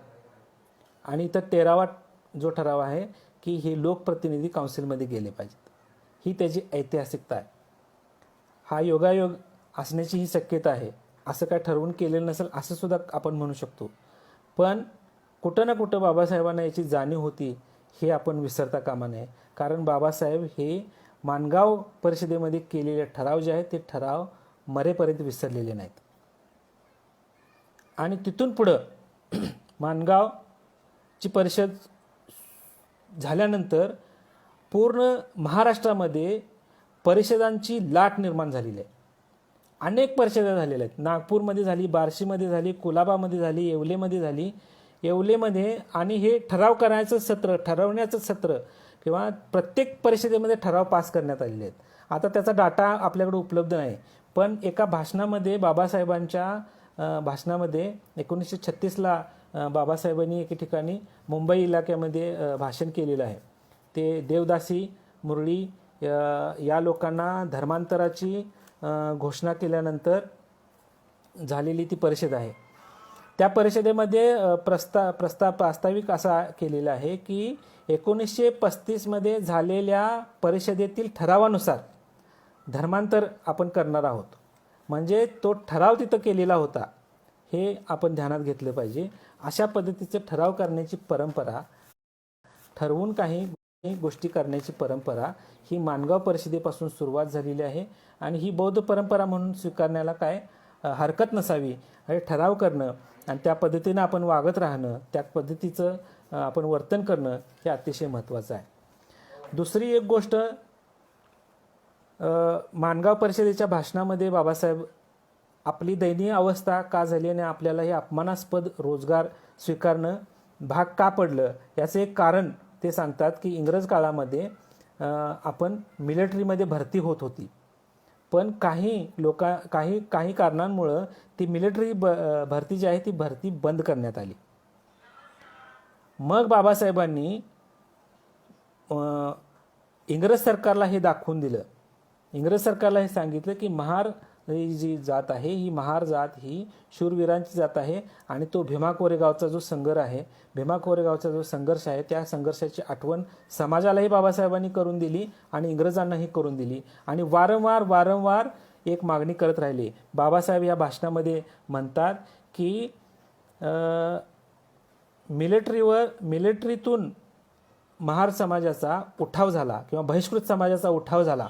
आणि इथं 13वा जो ठराव आहे की हे लोकप्रतिनिधी काउन्सिलमध्ये गेले पाहिजेत, ही त्याची ऐतिहासिकता आहे. हा योगायोग असण्याची ही शक्यता आहे. असं काय ठरवून केलेलं नसेल असं सुद्धा आपण म्हणू शकतो. पण कुठं ना कुठं बाबासाहेबांना याची जाणीव होती हे आपण विसरता कामा नये. कारण बाबासाहेब हे माणगाव परिषदेमध्ये केलेले ठराव जे आहेत ते ठराव मरेपर्यंत विसरलेले नाहीत. आणि तिथून पुढं माणगावची परिषद झाल्यानंतर पूर्ण महाराष्ट्रामध्ये परिषदांची लाट निर्माण झालेली आहे. अनेक परिषदा झालेल्या आहेत. नागपूरमध्ये झाली, बार्शीमध्ये झाली, कुलाबामध्ये झाली, येवलेमध्ये झाली. येवलेमध्ये आणि हे ठराव करायचं सत्र, ठरवण्याचं सत्र किंवा प्रत्येक परिषदेमध्ये ठराव पास करण्यात आलेले आहेत. आता त्याचा डाटा आपल्याकडे उपलब्ध नाही, पण एका भाषणामध्ये बाबासाहेबांच्या भाषणामध्ये 1936ला बाबासाहेबांनी एके ठिकाणी मुंबई इलाक्यामध्ये भाषण केलेलं आहे. ते देवदासी मुरळी या लोकांना धर्मांतराची घोषणा केल्यानंतर झालेली ती परिषद आहे. त्या परिषदेमध्ये प्रास्ताविक असा केलेला आहे की 1935मध्ये झालेल्या परिषदेतील ठरावानुसार धर्मांतर आपण करणार आहोत. म्हणजे तो ठराव तिथं केलेला होता हे आपण ध्यानात घेतलं पाहिजे. अशा पद्धतीचे ठराव करण्याची परंपरा, ठरवून काही गोष्टी करण्याची परंपरा ही माणगाव परिषदेपासून सुरुवात झालेली आहे. आणि ही बौद्ध परंपरा म्हणून स्वीकारण्याला काय हरकत नसावी. ठराव करणं आणि त्या पद्धतीनं आपण वागत राहणं, त्या पद्धतीचं आपण वर्तन करणं हे अतिशय महत्त्वाचं आहे. दुसरी एक गोष्ट, माणगाव परिषदेच्या भाषणामध्ये बाबासाहेब आपली दयनीय अवस्था का झाली आणि आपल्याला हे अपमानास्पद रोजगार स्वीकारणं भाग का पडलं याचं एक कारण ते सांगतात की इंग्रज काळामध्ये आपण मिलिटरीमध्ये भरती होत होती, पण काही कारणांमुळं ती मिलिटरी भरती जी आहे ती भरती बंद करण्यात आली. मग बाबासाहेबांनी इंग्रज सरकारला हे दाखवून दिलं इंग्रज सरकारला हे सांगितलं की महार ही जी जात आहे ही महार जात ही शूरवीरांची जात आहे आणि तो भीमा कोरेगावचा जो भीमा कोरेगावचा जो संघर्ष आहे त्या संघर्षाची आठवण समाजालाही बाबासाहेबांनी करून दिली आणि इंग्रजांनाही करून दिली आणि वारंवार एक मागणी करत राहिली. बाबासाहेब या भाषणामध्ये म्हणतात की मिलिटरीतून महार समाजाचा उठाव झाला किंवा बहिष्कृत समाजाचा उठाव झाला.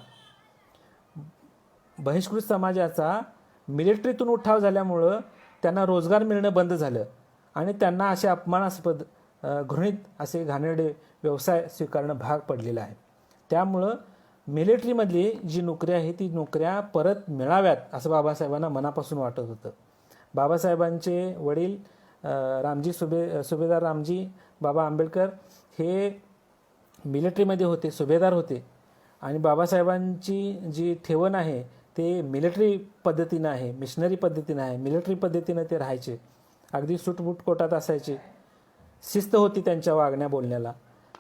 बहिष्कृत समाजाचा मिलिटरीतून उठाव झाल्यामुळं त्यांना रोजगार मिळणं बंद झालं आणि त्यांना असे अपमानास्पद घृणित असे घाणेरडे व्यवसाय स्वीकारणं भाग पडलेलं आहे. त्यामुळं मिलिटरीमधली जी नोकरी आहे ती नोकऱ्या परत मिळाव्यात असं बाबासाहेबांना मनापासून वाटत होतं. बाबासाहेबांचे वडील सुभेदार रामजी बाबा आंबेडकर हे मिलिटरीमध्ये होते, सुभेदार होते आणि बाबासाहेबांची जी ठेवण आहे ते मिलिटरी पद्धतीनं आहे, मिशनरी पद्धतीनं आहे, मिलिटरी पद्धतीनं ते राहायचे. अगदी सूटबूट कोटात असायचे, शिस्त होती त्यांच्या वागण्या बोलण्याला.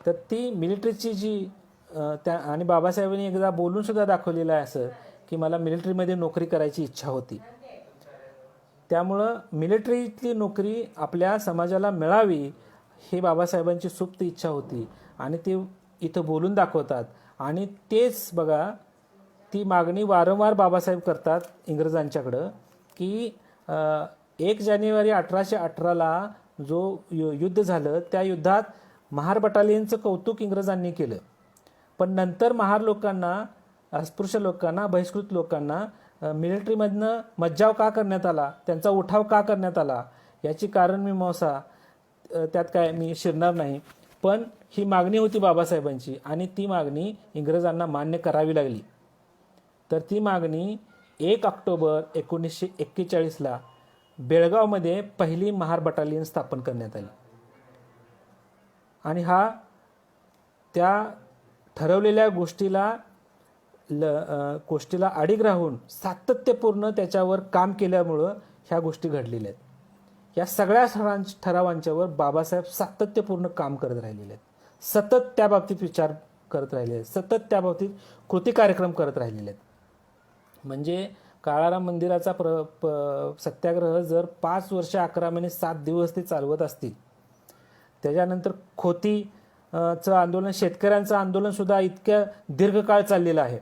तर ती मिलिटरीची जी आणि बाबासाहेबांनी एकदा बोलून सुद्धा दाखवलेलं आहे असं की मला मिलिटरीमध्ये नोकरी करायची इच्छा होती. त्यामुळं मिलिटरीतली नोकरी आपल्या समाजाला मिळावी हे बाबासाहेबांची सुप्त इच्छा होती आणि ते इथं बोलून दाखवतात. आणि तेच बघा ती मागणी वारंवार बाबासाहेब करतात इंग्रजांच्याकडं की 1 जानेवारी 1818ला जो युद्ध झालं त्या युद्धात महार बटालियनचं कौतुक इंग्रजांनी केलं, पण नंतर महार लोकांना, अस्पृश्य लोकांना, बहिष्कृत लोकांना मिलिटरीमधनं मज्जाव का करण्यात आला, त्यांचा उठाव का करण्यात आला याची कारण मीमांसा त्यात काय मी शिरणार नाही. पण ही मागणी होती बाबासाहेबांची आणि ती मागणी इंग्रजांना मान्य करावी लागली. तर ती मागणी 1 ऑक्टोबर 1941ला बेळगावमध्ये पहिली महार बटालियन स्थापन करण्यात आली आणि हा त्या ठरवलेल्या गोष्टीला अडीग राहून सातत्यपूर्ण त्याच्यावर काम केल्यामुळं ह्या गोष्टी घडलेल्या आहेत. या सगळ्या ठरावांच्यावर बाबासाहेब सातत्यपूर्ण काम करत राहिलेले आहेत, सतत त्या बाबतीत विचार करत राहिले आहेत, सतत त्या बाबतीत कृती कार्यक्रम करत राहिलेले आहेत. म्हणजे काळाराम मंदिराचा सत्याग्रह जर 5 वर्ष 11 महिने 7 दिवस ते चालवत असतील, त्याच्यानंतर खोतीचं आंदोलन, शेतकऱ्यांचं आंदोलन सुद्धा इतक्या दीर्घकाळ चाललेलं आहे.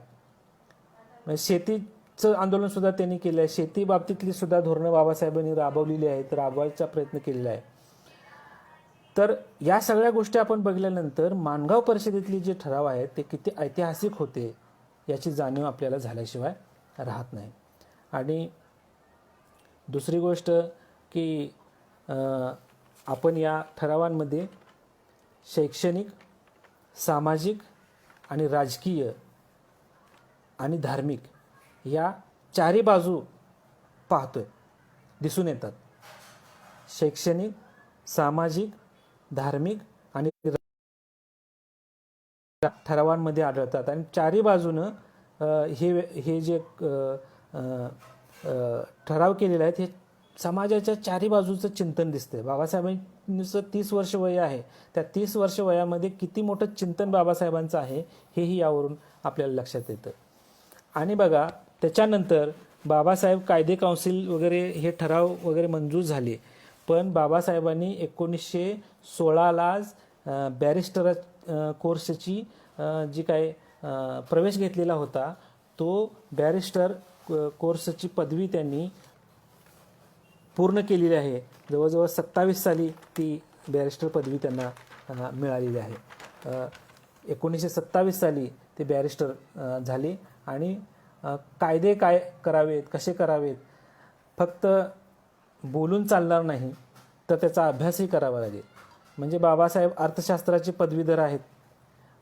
शेतीचं आंदोलन सुद्धा त्यांनी केलं आहे, शेती बाबतीतली सुद्धा धोरणं बाबासाहेबांनी राबवलेली आहेत, राबवायचा प्रयत्न केलेला आहे. तर या सगळ्या गोष्टी आपण बघितल्यानंतर माणगाव परिषदेतले जे ठराव आहेत ते किती ऐतिहासिक होते याची जाणीव आपल्याला झाल्याशिवाय राहत नाही. आणि दुसरी गोष्ट की आपण या ठरावांमध्ये शैक्षणिक, सामाजिक आणि राजकीय आणि धार्मिक या चारही बाजू पाहतोय, दिसून येतात. शैक्षणिक, सामाजिक, धार्मिक आणि ठरावांमध्ये आढळतात आणि चारही बाजूनं हे जे ठराव केलेले आहेत हे समाजाच्या चारही बाजूचं चिंतन दिसतंय. बाबासाहेबांचं 30 वर्ष वय आहे, त्या 30 वर्ष वयामध्ये किती मोठं चिंतन बाबासाहेबांचं आहे हेही यावरून आपल्याला लक्षात येतं. आणि बघा त्याच्यानंतर बाबासाहेब कायदे काउन्सिल वगैरे हे ठराव वगैरे मंजूर झाले, पण बाबासाहेबांनी 1916लाच बॅरिस्टर कोर्सची जी काय प्रवेश घेतलेला होता तो बॅरिस्टर कोर्सची पदवी त्यांनी पूर्ण केलेली आहे. जवळजवळ 27 साली ती बॅरिस्टर पदवी त्यांना मिळालेली आहे. 1927 साली ते बॅरिस्टर झाले आणि कायदे काय करावेत, कसे करावेत, फक्त बोलून चालणार नाही तर त्याचा अभ्यासही करावा लागेल. म्हणजे बाबासाहेब अर्थशास्त्राचे पदवीधर आहेत,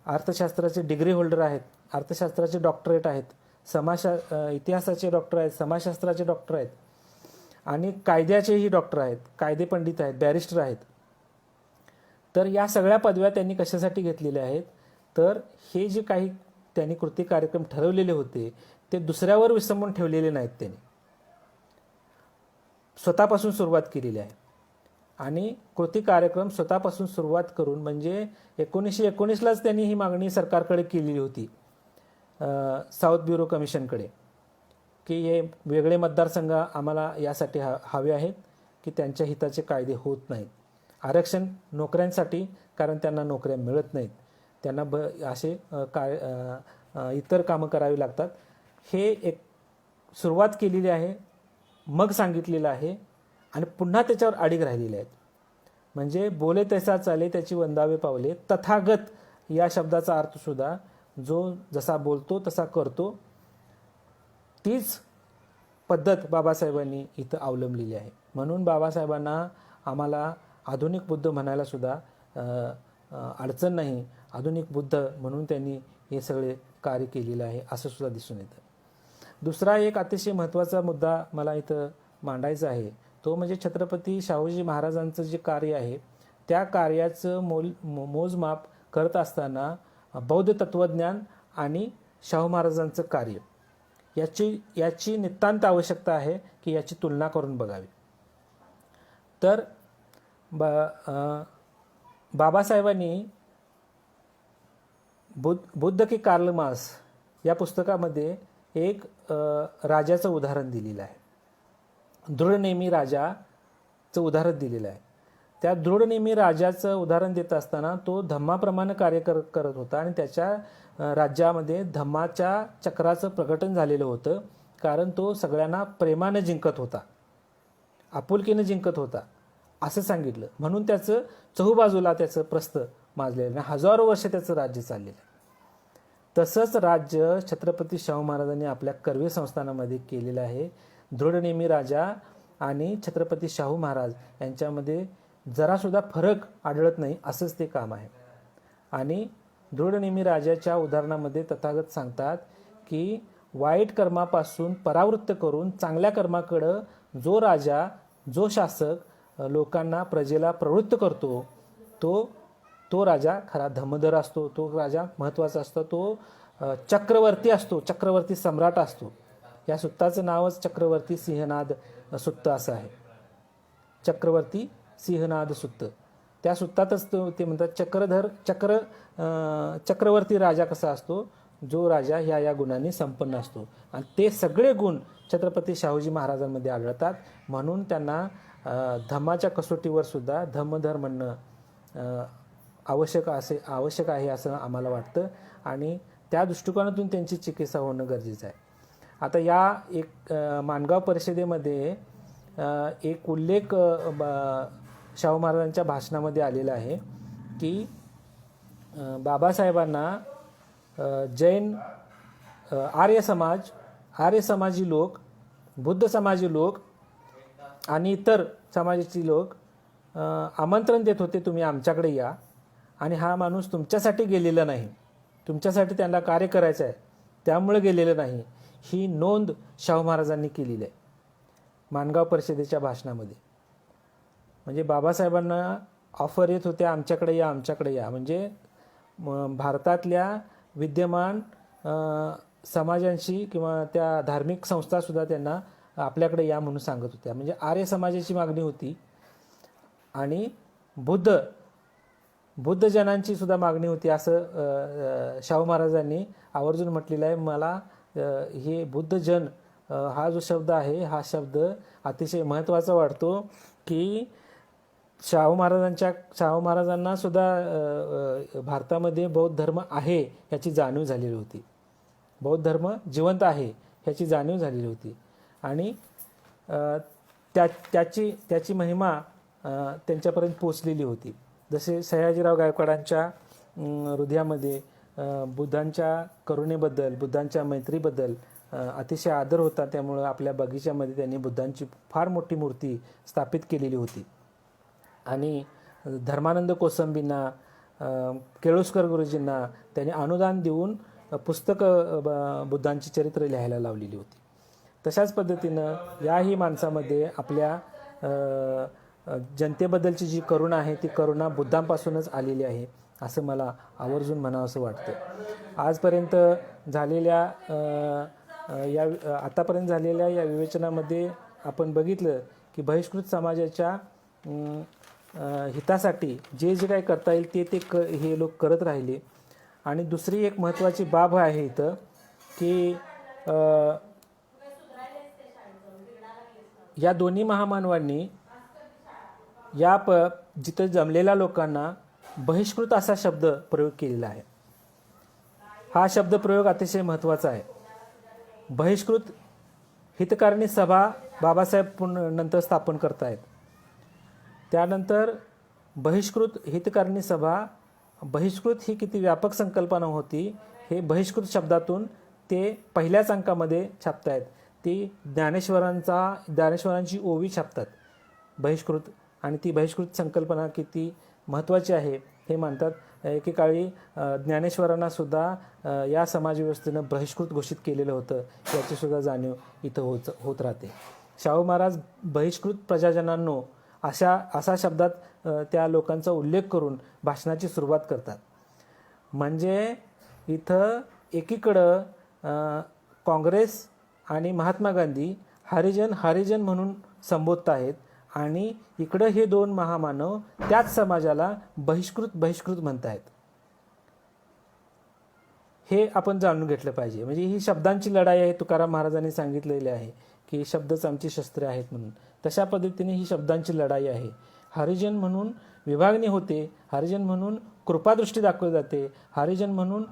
अर्थशास्त्राचे डिग्री होल्डर आहेत, अर्थशास्त्राचे डॉक्टरेट आहेत, इतिहासाचे डॉक्टर आहेत, समाजशास्त्राचे डॉक्टर आहेत आणि कायद्याचेही डॉक्टर आहेत, कायदे पंडित आहेत, बॅरिस्टर आहेत. तर या सगळ्या पदव्या त्यांनी कशासाठी घेतलेल्या आहेत तर हे जे काही त्यांनी कृती कार्यक्रम ठरवलेले होते ते दुसऱ्यावर विसंबून ठेवलेले नाहीत. त्यांनी स्वतःपासून सुरुवात केलेली आहे आणि कृती कार्यक्रम स्वतःपासून सुरुवात करून म्हणजे 1919लाच त्यांनी ही मागणी सरकारकडे केलेली होती साऊथ ब्युरो कमिशनकडे की हे वेगळे मतदारसंघ आम्हाला यासाठी हवे आहेत की त्यांच्या हिताचे कायदे होत नाहीत. आरक्षण नोकऱ्यांसाठी, कारण त्यांना नोकऱ्या मिळत नाहीत, त्यांना असे इतर कामं करावी लागतात. हे एक सुरुवात केलेली आहे, मग सांगितलेलं आहे आणि पुन्हा त्याच्यावर अडीग राहिलेले आहेत. म्हणजे बोले तैसा चाले त्याची वंदावे पावले. तथागत या शब्दाचा अर्थसुद्धा जो जसा बोलतो तसा करतो, तीच पद्धत बाबासाहेबांनी इथं अवलंबलेली आहे. म्हणून बाबासाहेबांना आम्हाला आधुनिक बुद्ध म्हणायला सुद्धा अडचण नाही. आधुनिक बुद्ध म्हणून त्यांनी हे सगळे कार्य केलेलं आहे असं सुद्धा दिसून येतं. दुसरा एक अतिशय महत्त्वाचा मुद्दा मला इथं मांडायचा आहे, तो म्हणजे छत्रपती शाहूजी महाराजांचं जे कार्य आहे त्या कार्याचं मोजमाप करत असताना बौद्ध तत्त्वज्ञान आणि शाहू महाराजांचं कार्य याची नितांत आवश्यकता आहे की याची तुलना करून बघावी. तर बाबासाहेबांनी बुद्ध की कार्ल मार्क्स या पुस्तकामध्ये एक राजाचं उदाहरण दिलेलं आहे. दृढनेमी राजाचं उदाहरण दिलेलं आहे. त्या दृढनेमी राजाचं उदाहरण देत असताना तो धम्माप्रमाणे कार्य करत होता आणि त्याच्या राज्यामध्ये धम्माच्या चक्राचं प्रकटन झालेलं होतं, कारण तो सगळ्यांना प्रेमानं जिंकत होता, आपुलकीनं जिंकत होता असं सांगितलं. म्हणून त्याचं चहूबाजूला त्याचं प्रस्थ माजलेलं आहे, हजारो वर्ष त्याचं राज्य चाललेलं आहे. तसंच राज्य छत्रपती शाहू महाराजांनी आपल्या करवीर संस्थानामध्ये केलेलं आहे. दृढनेमी राजा आणि छत्रपती शाहू महाराज यांच्यामध्ये जरासुद्धा फरक आढळत नाही, असंच ते काम आहे. आणि दृढनेमी राजाच्या उदाहरणामध्ये तथागत सांगतात की वाईट कर्मापासून परावृत्त करून चांगल्या कर्माकडं जो राजा, जो शासक लोकांना, प्रजेला प्रवृत्त करतो तो राजा खरा धर्मधर असतो, तो राजा महत्त्वाचा असतो, तो चक्रवर्ती असतो, चक्रवर्ती सम्राट असतो. या सुत्ताचं नावच चक्रवर्ती सिंहनाद सुत्त असं आहे. चक्रवर्ती सिंहनाद सुत्त, त्या सुत्तातच ते म्हणतात चक्रवर्ती राजा कसा असतो, जो राजा या गुणांनी संपन्न असतो. आणि ते सगळे गुण छत्रपती शाहूजी महाराजांमध्ये आढळतात. म्हणून त्यांना धम्माच्या कसोटीवर सुद्धा धम्मधर म्हणणं आवश्यक आहे असं आम्हाला वाटतं आणि त्या दृष्टिकोनातून त्यांची चिकित्सा होणं गरजेचं आहे. आता या एक माणगाव परिषदेमध्ये एक उल्लेख शाहू महाराजांच्या भाषणामध्ये आलेला आहे की बाबासाहेबांना जैन, आर्य समाजी लोक, बुद्ध समाजी लोक आणि इतर समाजाची लोक आमंत्रण देत होते, तुम्ही आमच्याकडे या, आणि हा माणूस तुमच्यासाठी गेलेला नाही, तुमच्यासाठी त्यांना कार्य करायचं आहे त्यामुळे गेलेलं नाही, ही नोंद शाहू महाराजांनी केलेली आहे माणगाव परिषदेच्या भाषणामध्ये. म्हणजे बाबासाहेबांना ऑफर येत होत्या, आमच्याकडे या, आमच्याकडे या. म्हणजे भारतातल्या विद्यमान समाजांशी किंवा त्या धार्मिक संस्थासुद्धा त्यांना आपल्याकडे या म्हणून सांगत होत्या. म्हणजे आर्य समाजाची मागणी होती आणि बुद्ध जनांची सुद्धा मागणी होती असं शाहू महाराजांनी आवर्जून म्हटलेलं आहे. मला हे बुद्ध जन हा जो शब्द आहे, हा शब्द अतिशय महत्त्वाचा वाटतो की शाहू महाराजांना सुद्धा भारतामध्ये बौद्ध धर्म आहे ह्याची जाणीव झालेली होती, बौद्ध धर्म जिवंत आहे ह्याची जाणीव झालेली होती आणि त्याची महिमा त्यांच्यापर्यंत पोचलेली होती. जसे सयाजीराव गायकवाडांच्या हृदयामध्ये बुद्धांच्या करुणेबद्दल, बुद्धांच्या मैत्रीबद्दल अतिशय आदर होता, त्यामुळं आपल्या बगीच्यामध्ये त्यांनी बुद्धांची फार मोठी मूर्ती स्थापित केलेली होती. आणि धर्मानंद कोसंबींना, केळुस्कर गुरुजींना त्यांनी अनुदान देऊन पुस्तकं बुद्धांची चरित्र लिहायला लावलेली होती. तशाच पद्धतीनं याही माणसामध्ये आपल्या जनतेबद्दलची जी करुणा आहे ती करुणा बुद्धांपासूनच आलेली आहे असं मला आवर्जून म्हणावं असं वाटतं. आतापर्यंत झालेल्या या विवेचनामध्ये आपण बघितलं की बहिष्कृत समाजाच्या हितासाठी जे काही करता येईल ते हे लोक करत राहिले. आणि दुसरी एक महत्त्वाची बाब आहे इथं की या दोन्ही महामानवांनी जिथं जमलेल्या लोकांना बहिष्कृत असा शब्द प्रयोग केलेला आहे. हा शब्द प्रयोग अतिशय महत्त्वाचा आहे. बहिष्कृत हितकारणी सभा बाबासाहेब नंतर स्थापन करतायत. त्यानंतर बहिष्कृत हितकारणी सभा, बहिष्कृत ही किती व्यापक संकल्पना होती हे बहिष्कृत शब्दातून ते पहिल्याच अंकामध्ये छापतायत. ती ज्ञानेश्वरांची ओवी छापतात बहिष्कृत, आणि ती बहिष्कृत संकल्पना किती महत्त्वाची आहे हे मानतात. एकेकाळी ज्ञानेश्वरांना सुद्धा या समाजव्यवस्थेनं बहिष्कृत घोषित केलेलं होतं, याची सुद्धा जाणीव इथं होत राहते. शाहू महाराज बहिष्कृत प्रजाजनांनो अशा शब्दात त्या लोकांचा उल्लेख करून भाषणाची सुरुवात करतात. म्हणजे इथं एकीकडं काँग्रेस आणि महात्मा गांधी हरिजन म्हणून संबोधत आहेत, आणि इकडं हे दोन महामानव त्याच समाजाला बहिष्कृत म्हणत आहेत. हे आपण जाणून घेतलं पाहिजे. म्हणजे ही शब्दांची लढाई आहे. तुकाराम महाराजांनी सांगितलेले आहे की शब्दच आमची शस्त्रे आहेत म्हणून. तशा पद्धतीने ही शब्दांची लढाई आहे. हरिजन म्हणून विभागणी होते, हरिजन म्हणून कृपादृष्टी दाखवली जाते, हरिजन म्हणून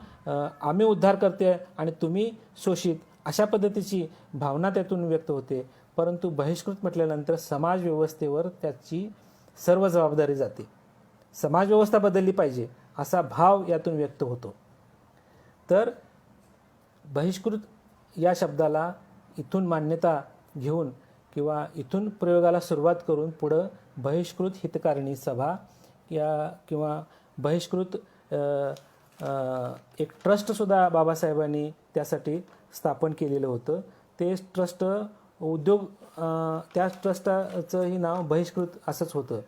आम्ही उद्धार करते आणि तुम्ही शोषित, अशा पद्धतीची भावना त्यातून व्यक्त होते. परंतु बहिष्कृत म्हटल्यानंतर समाज व्यवस्थेवर त्याची सर्व जबाबदारी जाते. समाज व्यवस्था बदलली पाहिजे असा भाव यातून व्यक्त होतो. तर बहिष्कृत या शब्दाला इथून मान्यता घेऊन किंवा इथून प्रयोगाला सुरुवात करून पुढं बहिष्कृत हितकारिणी सभा किंवा बहिष्कृत एक ट्रस्टसुद्धा बाबासाहेबांनी त्यासाठी स्थापन केलेलं होतं. ते ट्रस्ट उद्योग, त्या ट्रस्टचंही नाव बहिष्कृत असंच होतं.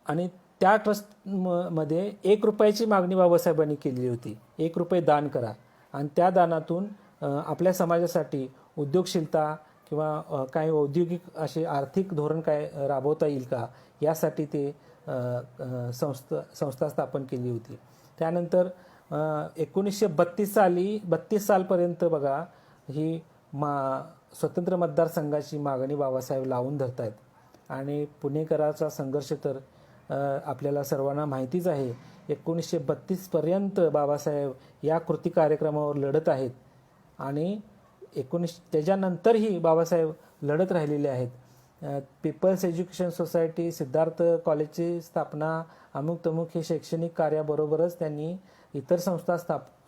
आणि त्या ट्रस्टमध्ये 1 रुपयाची मागणी बाबासाहेबांनी केलेली होती. 1 रुपये दान करा, आणि त्या दानातून आपल्या समाजासाठी उद्योगशीलता किंवा काही औद्योगिक असे आर्थिक धोरण काय राबवता येईल का, यासाठी ते संस्था स्थापन केली होती. त्यानंतर 1932 सालपर्यंत बघा ही स्वतंत्र मतदारसंघाची मागणी बाबासाहेब लावून धरत आहेत. आणि पुणेकरांचा संघर्ष तर आपल्याला सर्वांना माहितीच आहे. 1932 पर्यंत बाबासाहेब या कृती कार्यक्रमावर लढत आहेत, आणि त्याच्यानंतरही बाबासाहेब लढत राहिलेले आहेत. पीपल्स एज्युकेशन सोसायटी, सिद्धार्थ कॉलेजची स्थापना, अमुक तमुक हे शैक्षणिक कार्याबरोबरच त्यांनी इतर संस्था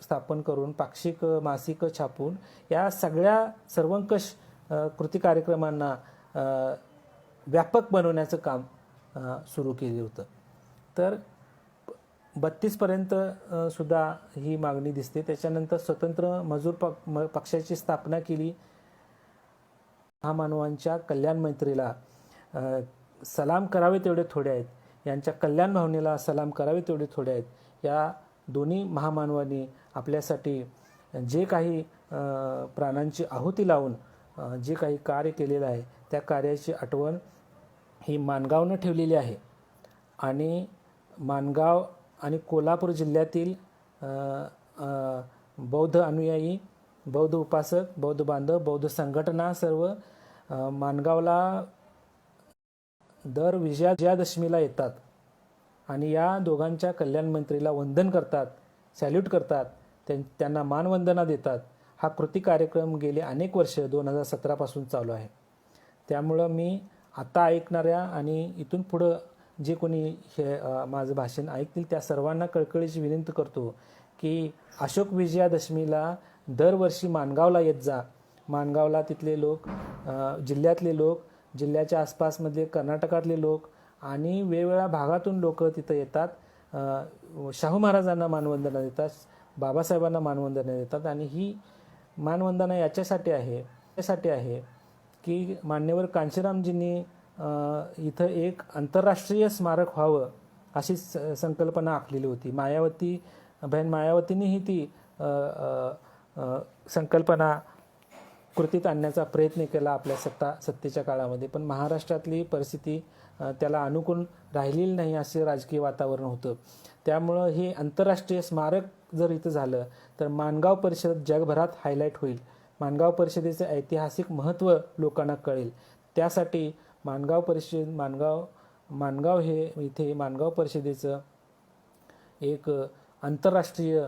स्थापन करून पाक्षिक मासिक छापून या सगळ्या सर्वंकष कृती कार्यक्रमांना व्यापक बनवण्याचं काम सुरू केले होतं. तर 32 पर्यंत सुद्धा ही मागणी दिसते. त्याच्यानंतर स्वतंत्र मजूर पक्षाची स्थापना केली. महामानवांच्या कल्याण मैत्रीला सलाम करावे तेवढे थोडे आहेत, यांच्या कल्याण भावनेला सलाम करावे तेवढे थोडे आहेत. या दोन्ही महामानवांनी आपल्यासाठी जे काही प्राणांची आहुती लावून जे काही कार्य केलेलं आहे, त्या कार्याची आठवण ही माणगावनं ठेवलेली आहे. आणि माणगाव आणि कोल्हापूर जिल्ह्यातील बौद्ध अनुयायी, बौद्ध उपासक, बौद्ध बांधव, बौद्ध संघटना सर्व माणगावला दर विजयादशमीला येतात आणि या दोघांच्या कल्याण मंत्रीला वंदन करतात, सॅल्यूट करतात, त्यांना मानवंदना देतात. हा कृती कार्यक्रम गेले अनेक वर्ष 2017 पासून चालू आहे. त्यामुळं मी आता ऐकणाऱ्या आणि इथून पुढं जे कोणी हे माझं भाषण ऐकतील त्या सर्वांना कळकळीची विनंती करतो की अशोक विजयादशमीला दरवर्षी माणगावला येत जा. माणगावला तिथले लोक, जिल्ह्यातले लोक, जिल्ह्याच्या आसपासमधले कर्नाटकातले लोक आणि वेगवेगळ्या भागातून लोक तिथं येतात. शाहू महाराजांना मानवंदना देतात, बाबासाहेबांना मानवंदना देतात. आणि ही मानवंदना याच्यासाठी आहे की मान्यवर कांशीरामजींनी इथं एक आंतरराष्ट्रीय स्मारक व्हावं अशी संकल्पना आखलेली होती. बहीण मायावतींनीही ती संकल्पना कृतीत आणण्याचा प्रयत्न केला आपल्या सत्तेच्या काळामध्ये, पण महाराष्ट्रातली परिस्थिती त्याला अनुकूल राहिलेली नाही असे राजकीय वातावरण होतं. त्यामुळं हे आंतरराष्ट्रीय स्मारक जर इथं झालं तर माणगाव परिषद जगभरात हायलाईट होईल. माणगाव परिषदेचं ऐतिहासिक महत्त्व लोकांना कळेल. त्यासाठी माणगाव हे इथे माणगाव परिषदेचं एक आंतरराष्ट्रीय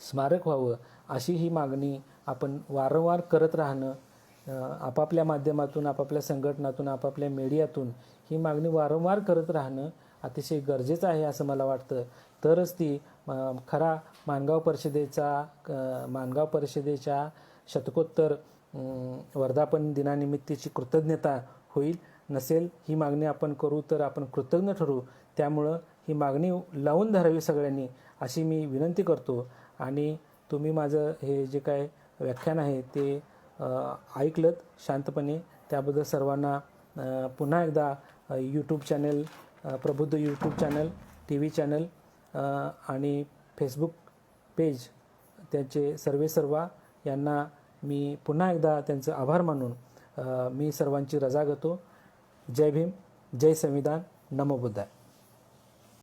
स्मारक व्हावं अशी ही मागणी आपण वारंवार करत राहणं, आपापल्या माध्यमातून, आपापल्या संघटनातून, आपापल्या मीडियातून ही मागणी वारंवार करत राहणं अतिशय गरजेचं आहे असं मला वाटतं. तरच ती खरा माणगाव परिषदेच्या शतकोत्तर वर्धापन दिनानिमित्ताची कृतज्ञता होईल. नसेल ही मागणी आपण करू तर आपण कृतज्ञ ठरू. त्यामुळं ही मागणी लावून धरावी सगळ्यांनी अशी मी विनंती करतो. आणि तुम्ही माझं हे जे काय व्याख्यान आहे ते ऐकलत शांतपणे, त्याबद्दल सर्वांना पुन्हा एकदा यूट्यूब चॅनल, प्रबुद्ध यूट्यूब चॅनल, TV चॅनल आणि फेसबुक पेज त्यांचे सर्वा यांना मी पुन्हा एकदा त्यांचं आभार मानून मी सर्वांची रजा घेतो. जय भीम, जय संविधान, नमो बुद्धाय.